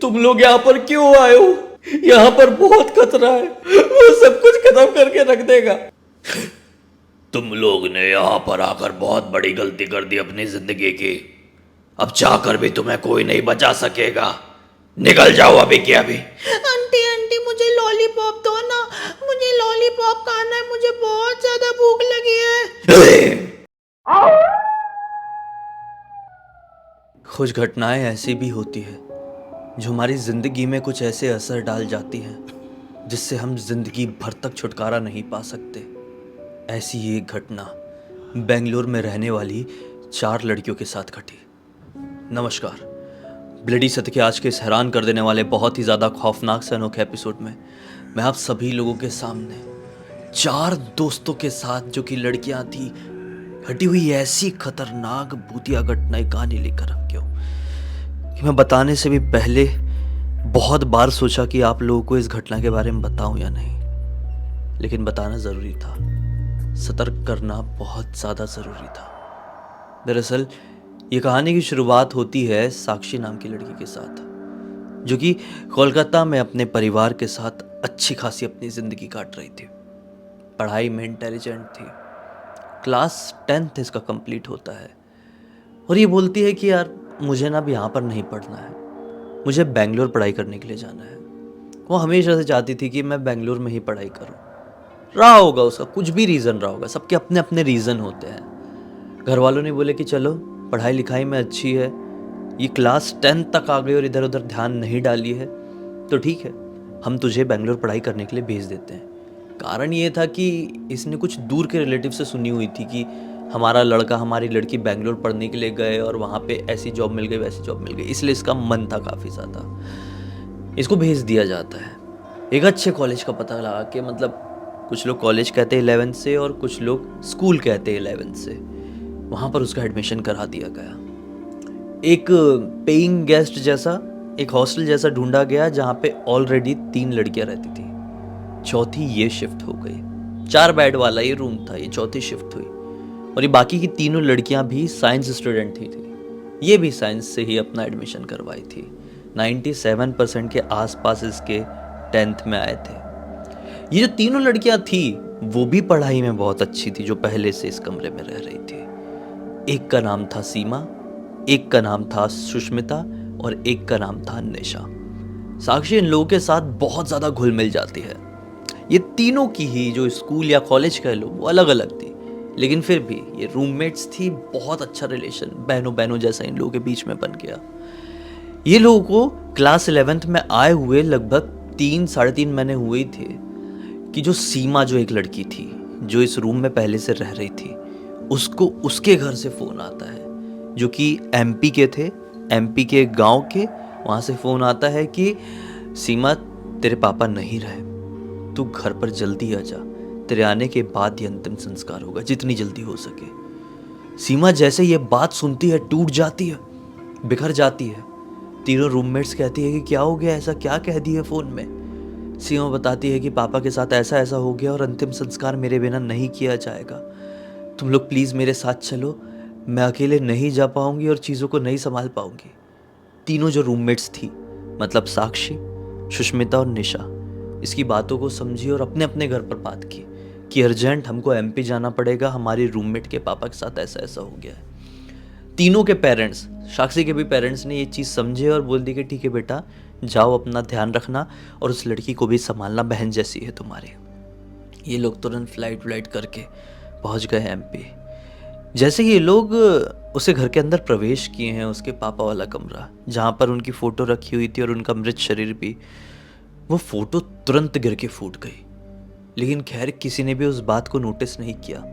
तुम लोग यहाँ पर क्यों आए हो? यहाँ पर बहुत खतरा है, वो सब कुछ खत्म करके रख देगा। तुम लोग ने यहाँ पर आकर बहुत बड़ी गलती कर दी अपनी जिंदगी की। अब चाहकर भी तुम्हें कोई नहीं बचा सकेगा। निकल जाओ अभी के अभी। आंटी आंटी मुझे लॉलीपॉप दो ना, मुझे लॉलीपॉप खाना है, मुझे बहुत ज्यादा भूख लगी है। कुछ घटनाएं ऐसी भी होती है जो हमारी जिंदगी में कुछ ऐसे असर डाल जाती हैं जिससे हम जिंदगी भर तक छुटकारा नहीं पा सकते। ऐसी ही एक घटना बेंगलोर में रहने वाली 4 लड़कियों के साथ घटी। नमस्कार, ब्लडी सत्य के आज के इस हैरान कर देने वाले बहुत ही ज़्यादा खौफनाक से अनोखे एपिसोड में मैं आप सभी लोगों के सामने 4 दोस्तों के साथ जो कि लड़कियां थी घटी हुई ऐसी खतरनाक भूतिया घटना की कहानी लेकर आ गया हूं कि मैं बताने से भी पहले बहुत बार सोचा कि आप लोगों को इस घटना के बारे में बताऊं या नहीं, लेकिन बताना ज़रूरी था। सतर्क करना बहुत ज़्यादा ज़रूरी था। दरअसल ये कहानी की शुरुआत होती है साक्षी नाम की लड़की के साथ, जो कि कोलकाता में अपने परिवार के साथ अच्छी खासी अपनी ज़िंदगी काट रही थी। पढ़ाई में इंटेलिजेंट थी, क्लास 10th इसका कंप्लीट होता है और ये बोलती है कि यार मुझे ना अब यहाँ पर नहीं पढ़ना है, मुझे बेंगलोर पढ़ाई करने के लिए जाना है। वो हमेशा से चाहती थी कि मैं बेंगलोर में ही पढ़ाई करूँ। रहा होगा उसका कुछ भी रीज़न रहा होगा, सबके अपने अपने रीज़न होते हैं। घर वालों ने बोले कि चलो पढ़ाई लिखाई में अच्छी है, ये क्लास 10 तक आ गई और इधर उधर ध्यान नहीं डाली है, तो ठीक है हम तुझे बेंगलोर पढ़ाई करने के लिए भेज देते हैं। कारण ये था कि इसने कुछ दूर के रिलेटिव से सुनी हुई थी कि हमारा लड़का हमारी लड़की बेंगलोर पढ़ने के लिए गए और वहाँ पे ऐसी जॉब मिल गई वैसी जॉब मिल गई, इसलिए इसका मन था काफ़ी ज़्यादा। इसको भेज दिया जाता है। एक अच्छे कॉलेज का पता लगा कि मतलब कुछ लोग कॉलेज कहते हैं 11th से और कुछ लोग स्कूल कहते हैं 11th से। वहाँ पर उसका एडमिशन करा दिया गया। एक पेइंग गेस्ट जैसा एक हॉस्टल जैसा ढूंढा गया जहाँ पे ऑलरेडी 3 लड़कियाँ रहती थी। चौथी ये शिफ्ट हो गई। 4 बेड वाला ये रूम था, ये चौथी शिफ्ट हुई और ये बाकी की तीनों लड़कियां भी साइंस स्टूडेंट ही थी। ये भी साइंस से ही अपना एडमिशन करवाई थी। 97% के आसपास इसके 10th में आए थे। ये जो तीनों लड़कियां थी वो भी पढ़ाई में बहुत अच्छी थी, जो पहले से इस कमरे में रह रही थी। एक का नाम था सीमा, एक का नाम था सुष्मिता और एक का नाम था निशा। साक्षी इन लोगों के साथ बहुत ज़्यादा घुल मिल जाती है। ये तीनों की ही जो स्कूल या कॉलेज कह लो वो अलग अलग थी, लेकिन फिर भी ये रूममेट्स थी। बहुत अच्छा रिलेशन बहनों बहनों जैसा इन लोगों के बीच में बन गया। ये लोगों को क्लास 11th में आए हुए लगभग 3-3.5 महीने हुए थे कि जो सीमा जो एक लड़की थी जो इस रूम में पहले से रह रही थी, उसको उसके घर से फ़ोन आता है, जो कि एमपी के थे, एमपी के गांव के। वहाँ से फ़ोन आता है कि सीमा तेरे पापा नहीं रहे, तू घर पर जल्दी आ जा, तेरे आने के बाद ही अंतिम संस्कार होगा, जितनी जल्दी हो सके। सीमा जैसे ये बात सुनती है टूट जाती है, बिखर जाती है। तीनों रूममेट्स कहती है कि क्या हो गया, ऐसा क्या कह दिया फ़ोन में। सीमा बताती है कि पापा के साथ ऐसा ऐसा हो गया और अंतिम संस्कार मेरे बिना नहीं किया जाएगा, तुम लोग प्लीज़ मेरे साथ चलो, मैं अकेले नहीं जा पाऊंगी और चीज़ों को नहीं संभाल पाऊंगी। तीनों जो रूममेट्स थी, मतलब साक्षी, सुष्मिता और निशा, इसकी बातों को समझी और अपने अपने घर पर बात की कि अर्जेंट हमको एमपी जाना पड़ेगा, हमारी रूममेट के पापा के साथ ऐसा ऐसा हो गया है। तीनों के पेरेंट्स, साक्षी के भी पेरेंट्स ने ये चीज़ समझे और बोल दी कि ठीक है बेटा जाओ, अपना ध्यान रखना और उस लड़की को भी संभालना, बहन जैसी है तुम्हारी। ये लोग तुरंत फ्लाइट करके पहुंच गए एमपी। जैसे ये लोग उसे घर के अंदर प्रवेश किए हैं, उसके पापा वाला कमरा जहाँ पर उनकी फ़ोटो रखी हुई थी और उनका मृत शरीर भी, वो फ़ोटो तुरंत गिर के फूट गई। लेकिन खैर किसी ने भी उस बात को नोटिस नहीं किया,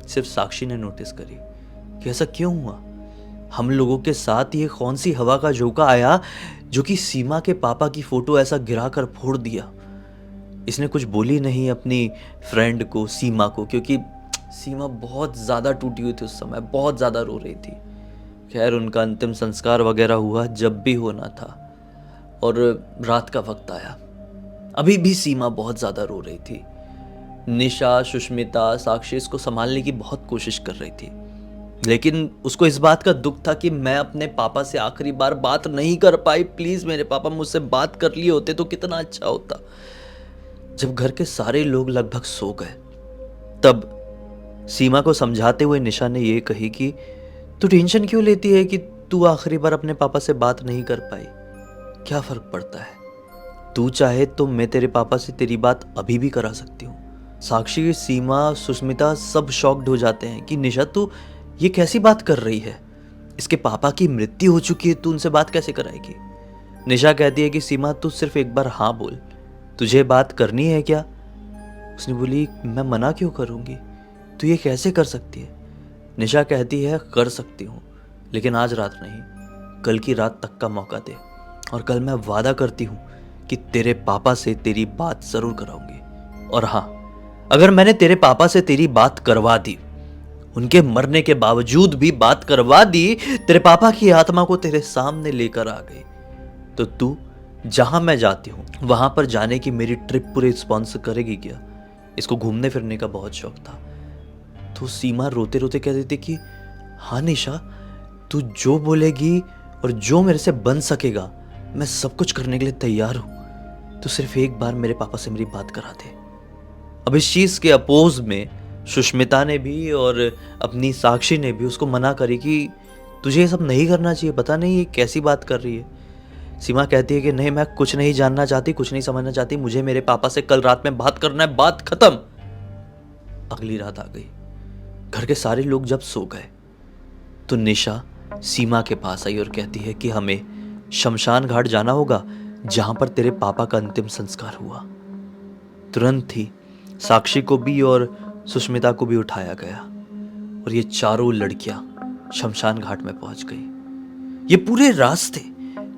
सिर्फ साक्षी ने नोटिस करी कि ऐसा क्यों हुआ। हम लोगों के साथ ये कौन सी हवा का झोंका आया जो कि सीमा के पापा की फ़ोटो ऐसा गिरा कर फोड़ दिया। इसने कुछ बोली नहीं अपनी फ्रेंड को, सीमा को, क्योंकि सीमा बहुत ज़्यादा टूटी हुई थी उस समय, बहुत ज़्यादा रो रही थी। खैर उनका अंतिम संस्कार वगैरह हुआ जब भी होना था और रात का वक्त आया। अभी भी सीमा बहुत ज़्यादा रो रही थी। निशा, सुष्मिता, साक्षी इसको संभालने की बहुत कोशिश कर रही थी। लेकिन उसको इस बात का दुख था कि मैं अपने पापा से आखिरी बार बात नहीं कर पाई। प्लीज मेरे पापा मुझसे बात कर लिए होते तो कितना अच्छा होता। जब घर के सारे लोग लगभग सो गए तब सीमा को समझाते हुए निशा ने यह कही कि तू टेंशन क्यों लेती है कि तू आखिरी बार अपने पापा से बात नहीं कर पाई, क्या फर्क पड़ता है। तू चाहे तो मैं तेरे पापा से तेरी बात अभी भी करा सकती हूँ। साक्षी, सीमा, सुष्मिता सब शॉक्ड हो जाते हैं कि निशा तू ये कैसी बात कर रही है, इसके पापा की मृत्यु हो चुकी है, तू उनसे बात कैसे कराएगी। निशा कहती है कि सीमा तू सिर्फ एक बार हाँ बोल, तुझे बात करनी है क्या। उसने बोली मैं मना क्यों करूँगी, तू ये कैसे कर सकती है। निशा कहती है कर सकती हूँ लेकिन आज रात नहीं, कल की रात तक का मौका दे और कल मैं वादा करती हूँ कि तेरे पापा से तेरी बात जरूर कराऊंगी। और हाँ, अगर मैंने तेरे पापा से तेरी बात करवा दी, उनके मरने के बावजूद भी बात करवा दी, तेरे पापा की आत्मा को तेरे सामने लेकर आ गई, तो तू जहां मैं जाती हूँ वहां पर जाने की मेरी ट्रिप पूरे स्पॉन्सर करेगी क्या। इसको घूमने फिरने का बहुत शौक था। तो सीमा रोते रोते कह देती कि हाँ निशा, तू जो बोलेगी और जो मेरे से बन सकेगा मैं सब कुछ करने के लिए तैयार हूं। तू सिर्फ एक बार मेरे पापा से मेरी बात करा दे। अब इस चीज के अपोज में सुष्मिता ने भी और अपनी साक्षी ने भी उसको मना करी कि तुझे ये सब नहीं करना चाहिए, पता नहीं ये कैसी बात कर रही है। सीमा कहती है कि नहीं, मैं कुछ नहीं जानना चाहती, कुछ नहीं समझना चाहती, मुझे मेरे पापा से कल रात में बात करना है, बात खत्म। अगली रात आ गई। घर के सारे लोग जब सो गए तो निशा सीमा के पास आई और कहती है कि हमें शमशान घाट जाना होगा जहां पर तेरे पापा का अंतिम संस्कार हुआ। तुरंत ही साक्षी को भी और सुष्मिता को भी उठाया गया और ये चारों लड़कियां शमशान घाट में पहुंच गई। ये पूरे रास्ते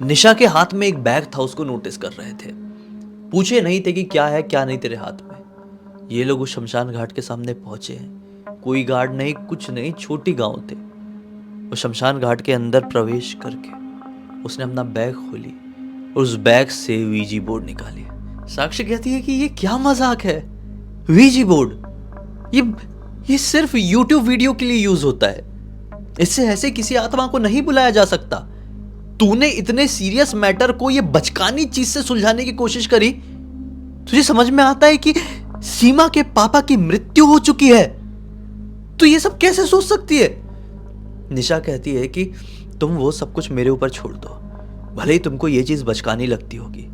निशा के हाथ में एक बैग था, उसको नोटिस कर रहे थे, पूछे नहीं थे कि क्या है क्या नहीं तेरे हाथ में। ये लोग उस शमशान घाट के सामने पहुंचे हैं, कोई गार्ड नहीं, कुछ नहीं, छोटी गांव थे। वो शमशान घाट के अंदर प्रवेश करके उसने अपना बैग खोली और उस बैग से वीजी बोर्ड निकाली। साक्षी कहती है कि ये क्या मजाक है, वीजी बोर्ड ये सिर्फ YouTube वीडियो के लिए यूज होता है, इससे ऐसे किसी आत्मा को नहीं बुलाया जा सकता। तूने इतने सीरियस मैटर को ये बचकानी चीज से सुलझाने की कोशिश करी। तुझे समझ में आता है कि सीमा के पापा की मृत्यु हो चुकी है, तो ये सब कैसे सोच सकती है। निशा कहती है कि तुम वो सब कुछ मेरे ऊपर छोड़ दो, भले ही तुमको ये चीज बचकानी लगती होगी,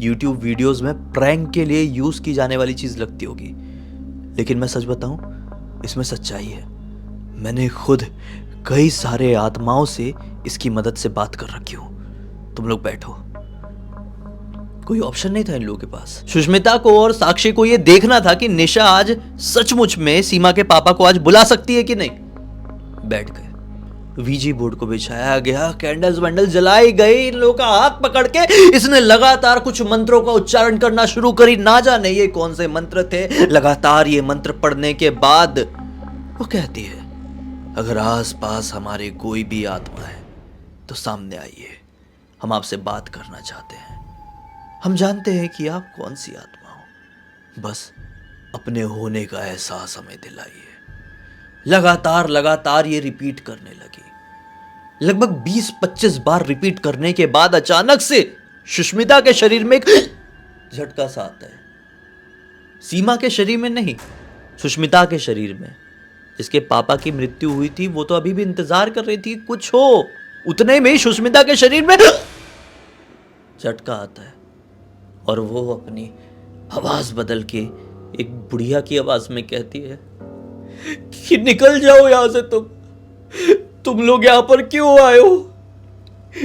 YouTube वीडियोस में प्रैंक के लिए यूज की जाने वाली चीज लगती होगी, लेकिन मैं सच बताऊं, इसमें सच्चाई है। मैंने खुद कई सारे आत्माओं से इसकी मदद से बात कर रखी हूं। तुम लोग बैठो। कोई ऑप्शन नहीं था इन लोगों के पास। सुष्मिता को और साक्षी को यह देखना था कि निशा आज सचमुच में सीमा के पापा को आज बुला सकती है कि नहीं। बैठ गए। वीजी बोर्ड को बिछाया गया, कैंडल्स वैंडल जलाई गई। इन लोगों का हाथ पकड़ के इसने लगातार कुछ मंत्रों का उच्चारण करना शुरू करी। ना जाने ये कौन से मंत्र थे। लगातार ये मंत्र पढ़ने के बाद वो कहती है, अगर आस पास हमारे कोई भी आत्मा है तो सामने आइए, हम आपसे बात करना चाहते हैं। हम जानते हैं कि आप कौन सी आत्मा हो, बस अपने होने का एहसास हमें दिलाइए। लगातार ये रिपीट करने लगी। लगभग 20-25 बार रिपीट करने के बाद अचानक से सुष्मिता के शरीर में एक झटका सा आता है। सीमा के शरीर में नहीं, सुष्मिता के शरीर में। जिसके पापा की मृत्यु हुई थी वो तो अभी भी इंतजार कर रही थी कुछ हो। उतने में सुष्मिता के शरीर में झटका आता है और वो अपनी आवाज बदल के एक बुढ़िया की आवाज में कहती है कि निकल जाओ यहां से, तुम लोग यहां पर क्यों आए हो?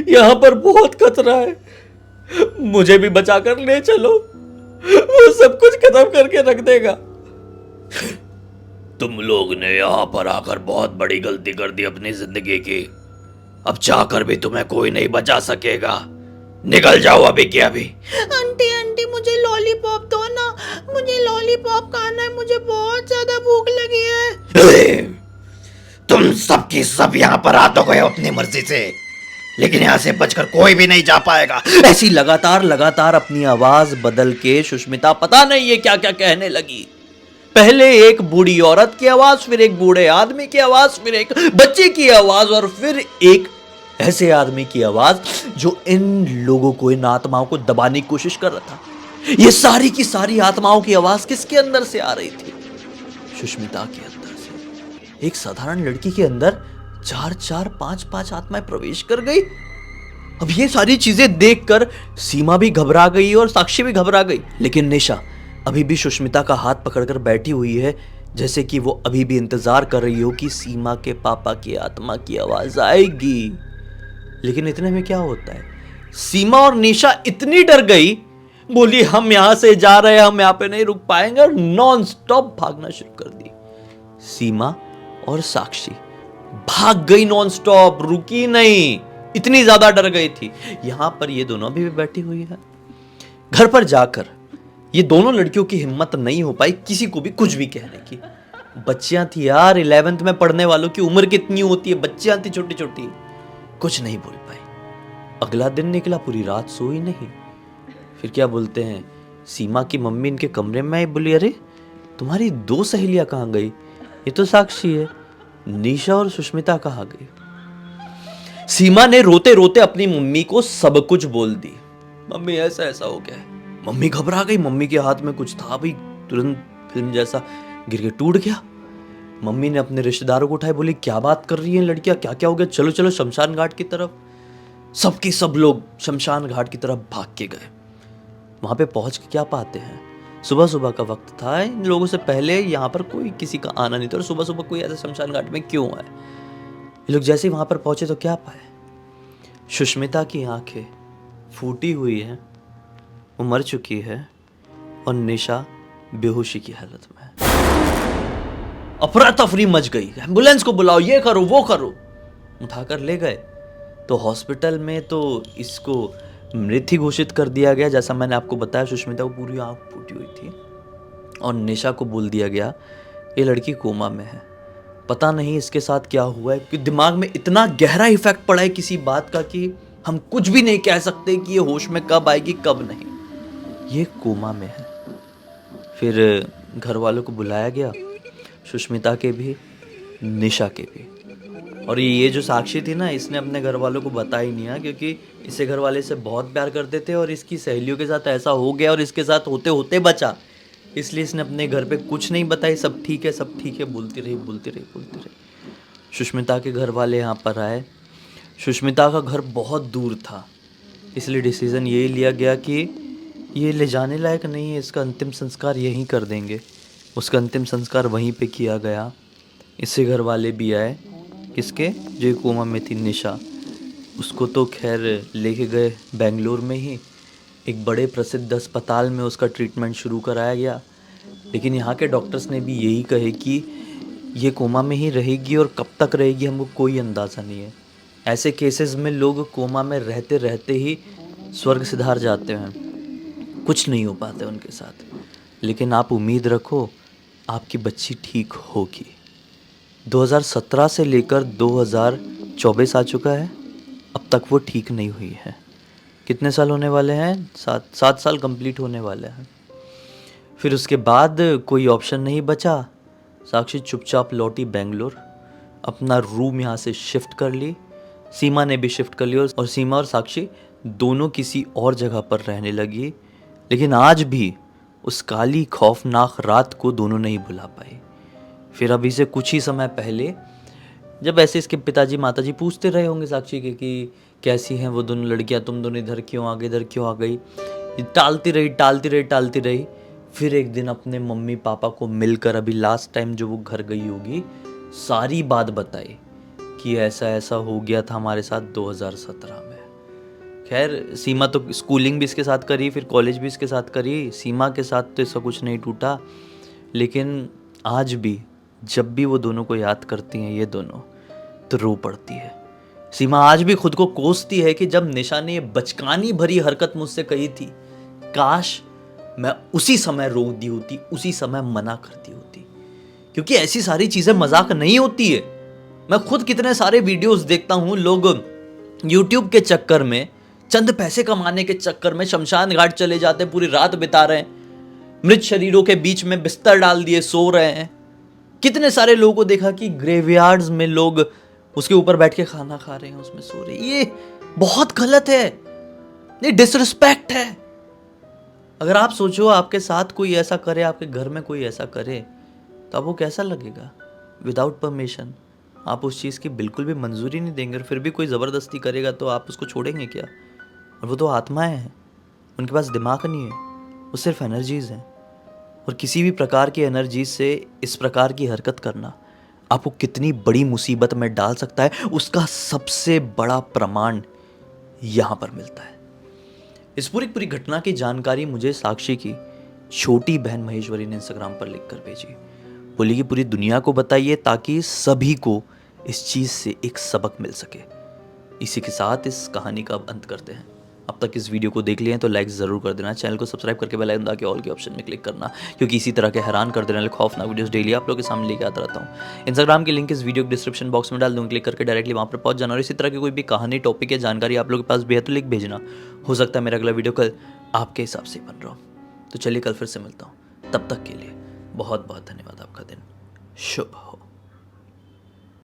यहां पर बहुत खतरा है, मुझे भी बचा कर ले चलो, वो सब कुछ खत्म करके रख देगा। तुम लोग ने यहां पर आकर बहुत बड़ी गलती कर दी अपनी जिंदगी की। अब चाहकर भी तुम्हें कोई नहीं बचा सकेगा। निकल जाओ अभी के अभी। आंटी मुझे लॉलीपॉप दो ना, मुझे लॉलीपॉप खाना है, मुझे बहुत ज्यादा भूख लगी है। तुम सब की सब यहाँ पर आ तो गए अपनी मर्जी से, लेकिन यहाँ से बचकर कोई भी नहीं जा पाएगा। ऐसी लगातार अपनी आवाज बदल के सुष्मिता पता नहीं ये क्या क्या कहने लगी। पहले एक बूढ़ी औरत की आवाज, फिर एक बूढ़े आदमी की आवाज, फिर एक बच्चे की आवाज और फिर एक ऐसे आदमी की आवाज जो इन लोगों को, इन आत्माओं को दबाने की कोशिश कर रहा था। ये सारी की सारी आत्माओं की आवाज किसके अंदर से आ रही थी? सुष्मिता के अंदर से। एक साधारण लड़की के अंदर 4-4, 5-5 आत्माएं प्रवेश कर गई। अब ये सारी चीजें देखकर सीमा भी घबरा गई और साक्षी भी घबरा गई, लेकिन निशा अभी भी सुष्मिता का हाथ पकड़कर बैठी हुई है, जैसे कि वो अभी भी इंतजार कर रही हो कि सीमा के पापा की आत्मा की आवाज आएगी। लेकिन इतने में क्या होता है, सीमा और निशा इतनी डर गई, बोली हम यहां से जा रहे हैं, हम यहां पे नहीं रुक पाएंगे, और नॉन स्टॉप भागना शुरू कर दी। सीमा और साक्षी भाग गई नॉन स्टॉप, रुकी नहीं, इतनी ज्यादा डर गई थी। यहां पर ये दोनों भी बैठी हुई है। घर पर जाकर ये दोनों लड़कियों की हिम्मत नहीं हो पाई किसी को भी कुछ भी कहने की। बच्चियां थी यार, 11th में पढ़ने वालों की उम्र कितनी होती है, बच्चियां थी छोटी छोटी, कुछ नहीं बोल पाई। अगला दिन निकला, पूरी रात सोई नहीं। फिर क्या बोलते हैं, सीमा की मम्मी इनके कमरे में आई, बोली अरे तुम्हारी 2 सहेलियां कहाँ गई? ये तो साक्षी है, निशा और सुष्मिता कहाँ गई? सीमा ने रोते रोते अपनी मम्मी को सब कुछ बोल दी। मम्मी ऐसा ऐसा हो गया है। मम्मी घबरा गई, मम्मी के हाथ में कुछ था भाई, तुरंत फिल्म जैसा गिर के टूट गया। मम्मी ने अपने रिश्तेदारों को उठाए, बोली क्या बात कर रही हैं लड़कियां, क्या क्या हो गया, चलो चलो शमशान घाट की तरफ। सबके सब लोग शमशान घाट की तरफ भाग के गए। वहां पे पहुंच के क्या पाते हैं, सुबह सुबह का वक्त था, इन लोगों से पहले यहाँ पर कोई किसी का आना नहीं था, और सुबह सुबह कोई ऐसे शमशान घाट में क्यों आए? ये लोग जैसे ही वहां पर पहुंचे तो क्या पाए, सुष्मिता की आंखें फूटी हुई है, वो मर चुकी है, और निशा बेहोशी की हालत में है। अफरा तफरी मच गई, एम्बुलेंस को बुलाओ, ये करो वो करो। उठाकर ले गए तो हॉस्पिटल में तो इसको मृत ही घोषित कर दिया गया। जैसा मैंने आपको बताया, सुष्मिता को पूरी आंख फूटी हुई थी, और निशा को बोल दिया गया ये लड़की कोमा में है। पता नहीं इसके साथ क्या हुआ है, कि दिमाग में इतना गहरा इफेक्ट पड़ा है किसी बात का कि हम कुछ भी नहीं कह सकते कि ये होश में कब आएगी कब नहीं। ये कोमा में है। फिर घर वालों को बुलाया गया, सुष्मिता के भी, निशा के भी। और ये जो साक्षी थी ना, इसने अपने घर वालों को बताया ही नहीं है, क्योंकि इसे घर वाले से बहुत प्यार करते थे, और इसकी सहेलियों के साथ ऐसा हो गया और इसके साथ होते होते बचा, इसलिए इसने अपने घर पे कुछ नहीं बताई। सब ठीक है सब ठीक है बोलती रही बोलती रही बोलती रही। सुष्मिता के घर वाले यहाँ पर आए। सुष्मिता का घर बहुत दूर था, इसलिए डिसीज़न यही लिया गया कि ये ले जाने लायक नहीं है, इसका अंतिम संस्कार यहीं कर देंगे। उसका अंतिम संस्कार वहीं पे किया गया। इससे घर वाले भी आए, किसके, जो कोमा में थी निशा, उसको तो खैर लेके गए बेंगलोर में ही एक बड़े प्रसिद्ध अस्पताल में उसका ट्रीटमेंट शुरू कराया गया। लेकिन यहाँ के डॉक्टर्स ने भी यही कहे कि ये कोमा में ही रहेगी, और कब तक रहेगी हमको कोई अंदाज़ा नहीं है। ऐसे केसेस में लोग कोमा में रहते रहते ही स्वर्ग सिधार जाते हैं, कुछ नहीं हो पाता उनके साथ। लेकिन आप उम्मीद रखो, आपकी बच्ची ठीक होगी। 2017 से लेकर 2024 आ चुका है, अब तक वो ठीक नहीं हुई है। कितने साल होने वाले हैं? 7 साल कंप्लीट होने वाले हैं। फिर उसके बाद कोई ऑप्शन नहीं बचा, साक्षी चुपचाप लौटी बेंगलोर, अपना रूम यहाँ से शिफ्ट कर ली। सीमा ने भी शिफ्ट कर ली, और सीमा और साक्षी दोनों किसी और जगह पर रहने लगी। लेकिन आज भी उस काली खौफनाक रात को दोनों नहीं भुला पाई। फिर अभी से कुछ ही समय पहले, जब ऐसे इसके पिताजी माताजी पूछते रहे होंगे साक्षी के कि कैसी हैं वो दोनों लड़कियां, तुम दोनों इधर क्यों आ गई, इधर क्यों आ गई, टालती रही। फिर एक दिन अपने मम्मी पापा को मिलकर, अभी लास्ट टाइम जो वो घर गई होगी, सारी बात बताई कि ऐसा ऐसा हो गया था हमारे साथ 2017 में। खैर सीमा तो स्कूलिंग भी इसके साथ करी, फिर कॉलेज भी इसके साथ करी। सीमा के साथ तो इसका कुछ नहीं टूटा, लेकिन आज भी जब भी वो दोनों को याद करती हैं ये दोनों, तो रो पड़ती है। सीमा आज भी खुद को कोसती है कि जब निशा ने ये बचकानी भरी हरकत मुझसे कही थी, काश मैं उसी समय रोक दी होती, उसी समय मना करती होती, क्योंकि ऐसी सारी चीजें मजाक नहीं होती है। मैं खुद कितने सारे वीडियोस देखता हूँ, लोग यूट्यूब के चक्कर में, चंद पैसे कमाने के चक्कर में शमशान घाट चले जाते हैं, पूरी रात बिता रहे हैं। मृत शरीरों के बीच में बिस्तर डाल दिए सो रहे हैं। कितने सारे लोगों को देखा कि ग्रेवयार्ड्स में लोग उसके ऊपर बैठ के खाना खा रहे हैं, उसमें सो रहे हैं। ये बहुत गलत है, ये डिसरिस्पेक्ट है। अगर आप सोचो आपके साथ कोई ऐसा करे, आपके घर में कोई ऐसा करे, तो आपको कैसा लगेगा? विदाउट परमिशन आप उस चीज़ की बिल्कुल भी मंजूरी नहीं देंगे, और फिर भी कोई ज़बरदस्ती करेगा तो आप उसको छोड़ेंगे क्या? और वो तो आत्माएं हैं, उनके पास दिमाग नहीं है, वो सिर्फ एनर्जीज़ हैं। और किसी भी प्रकार की एनर्जी से इस प्रकार की हरकत करना आपको कितनी बड़ी मुसीबत में डाल सकता है, उसका सबसे बड़ा प्रमाण यहाँ पर मिलता है। इस पूरी घटना की जानकारी मुझे साक्षी की छोटी बहन महेश्वरी ने इंस्टाग्राम पर लिख कर भेजी। बोली कि पूरी दुनिया को बताइए ताकि सभी को इस चीज़ से एक सबक मिल सके। इसी के साथ इस कहानी का अब अंत करते हैं। अब तक इस वीडियो को देख लिए हैं तो लाइक ज़रूर कर देना, चैनल को सब्सक्राइब करके बेल आइकन दबा के ऑल के ऑप्शन में क्लिक करना, क्योंकि इसी तरह के हैरान कर देने वाले खौफनाक वीडियोस डेली आप लोगों के सामने लेके आता रहता हूँ। इंस्टाग्राम की लिंक इस वीडियो के डिस्क्रिप्शन बॉक्स में डाल दूँगा, क्लिक करके डायरेक्टली वहाँ पर पहुँच जाना। और इसी तरह की कोई भी कहानी, टॉपिक या जानकारी आप लोगों के पास भी है तो लिख भेजना। हो सकता है मेरा अगला वीडियो कल आपके हिसाब से बन रहा हो। तो चलिए कल फिर से मिलता हूँ, तब तक के लिए बहुत बहुत धन्यवाद। आपका दिन शुभ हो।